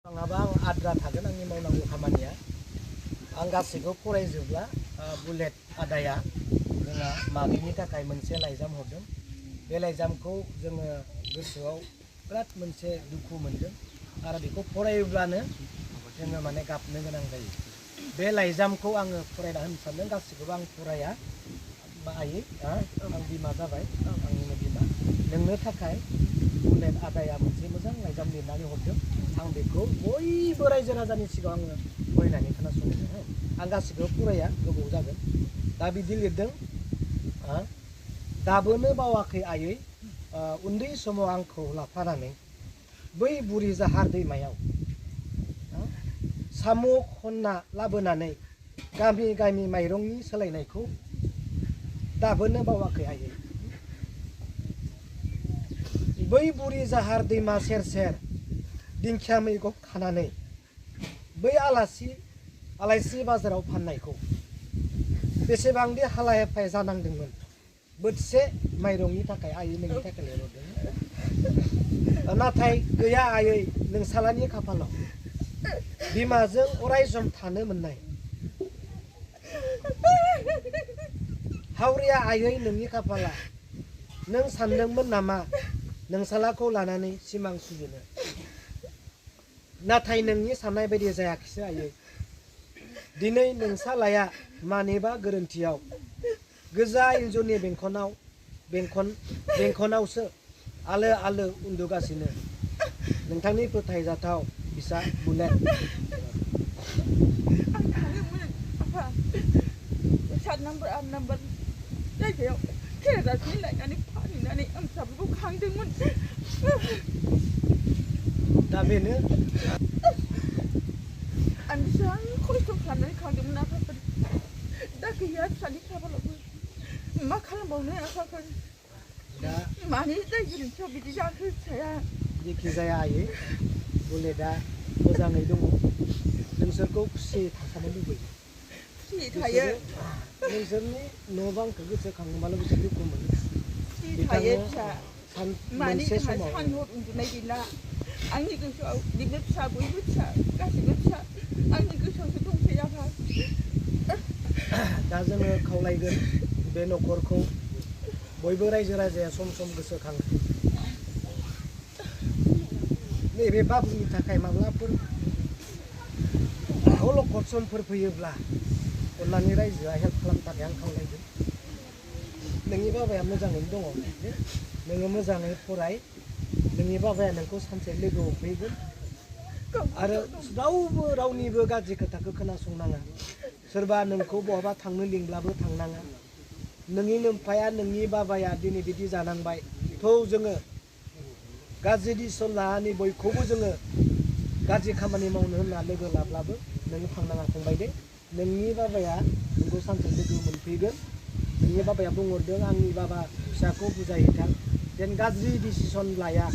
आंहाबा आं आद्रा थागोन आंनि मावनांगौ खामानिया आं गासैखौ फरायजोबला बुलेट आदाया जोंहा मादैनि थाखाय मोनसे लाइजाम हरदों बे लाइजामखौ जोङो गोसोआव बिराद मोनसे दुखु मोनदों आरो बेखौ फरायोब्लानो जोङो माने गाबनो गोनां जायो बे लाइजामखौ आङो फरायना होनो सानदों गासैखौबो आं फराया आयै आं बिमा जाबाय आंनिनो बिमा नोंनो थाखाय बुलेट आदाया मोनसे मोजां लाइजाम लिरनानै हरदों आं बेखौ बयबो रायजो राजानि सिगाङाव आङो फरायनानै खोनासंनो आं गासैखौबो फराया गोबाव जागोन दा बिदि लिरदों दाबोनो बावाखै आयै उन्दै समाव आंखौ लाफानानै बै बुरि जाहार दैमायाव साम' खनना लाबोनानै गामि गामि माइरंनि सोलायनायखौ दाबोनो बावाखै आयै बै बुरि जाहार दैमा सेर सेर दिंखिया मैगं खानानै बै आलायस्रि बाजाराव फाननायखौ बेसेबांदि हालाय हाफाय जानांदोंमोन बोथिसे माइरंनि थाखाय आयै नोंनि थाखाय लिरहरदों नाथाय गैया आयै नोंसालानि खाफालाव बिमाजों अराय सम थानो मोननाय हावरिया आयै नोंनि खाफाला नों सानदोंमोन नामा नोंसालाखौ लानानै सिमां सुजुनो नाथाय नोंनि साननाय बायदि जायाखिसै आयै दिनै नोंसालाया मानिबा गोरोन्थियाव गोजा इन्जुरनि बेंखनावसो आलो आलो उन्दुगासिनो नोंथांनि फोथायजाथाव फिसा बुलेट सात नाम्बार 8 नाम्बार जायगायाव केरासिन लायनानै फानहैनानै आं फिसाफोरखौ खांदोंमोन दा बेनो आं बेसेबां खस्थ' खालामनानै खांदोंमोन आफाफोर दा गैया फिसानि खाफालावबो मा खालामबावनो आफाफोर दा मानि दाय गोरोन्थियाव बिदि जाखो फिसाया जेखि जाया आयै बुलेटआ मोजाङै दङ नोंसोरखौ खुसियै थाखानो लुबैयो खुसियै थायो नोंसोरनि न' बांखौ गोसोखाङोबाल' बिसोर दुखु मोनो थायो फिसा मानि मोनसे सान समाव हर उन्दुनाय गैला आंनि गोसोआव बिदिनो फिसा बयबो फिसा गासैबो फिसा आंनि गोसोआवसो दंसै आफा दा जोङो खावलायगोन बे न'खरखौ बयबो रायजो राजाया सम सम गोसोखाङो नैबे बाबुनि थाखाय माब्लाफोर अलखद समफोर फैयोब्ला अननानै रायजोआ हेल्प खालामनो थाखाय आं खावलायगोन नोंनि बाबाया मोजाङैनो दङ नोङो मोजाङै फराय नोंनि बाबाया नोंखौ सानसे लोगो हमफैगोन आरो रावबो रावनिबो गाज्रि खोथाखौ खोनासंनाङा सोरबा नोंखौ बहाबा थांनो लिंब्लाबो थांनाङा नोंनि नोमफाया नोंनि बाबाया दिनै बिदि जानांबाय थौ जोङो गाज्रि डिसिसन लानानै बयखौबो जोङो गाज्रि खामानि मावनो होनना लोगो लाब्लाबो नों थांनाङा फंबाय दे नोंनि बाबाया नोंखौ सानसे लोगो मोनफैगोन नोंनि बाबाया बुंहरदों आंनि बाबा फिसाखौ बुजायहैथां जेन गाज्रि डिसिसन लाया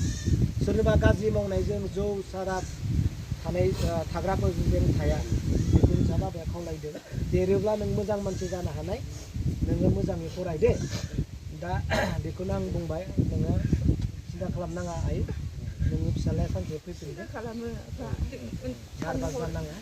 सोरनिबा गाज्रि मावनायजों जौ साराब थाग्राफोरजों जों थाया बेखौ नोंसा बाबाया खावलायदों देरोब्ला नों मोजां मानसि जानो हानाय नोङो मोजाङै फराय दे दा बेखौनो आं बुंबाय नोङो सिन्था खालामनाङा आइ नोंनि फिसालाया सानसे फैफिनगोन खालामो नारभास जानाङा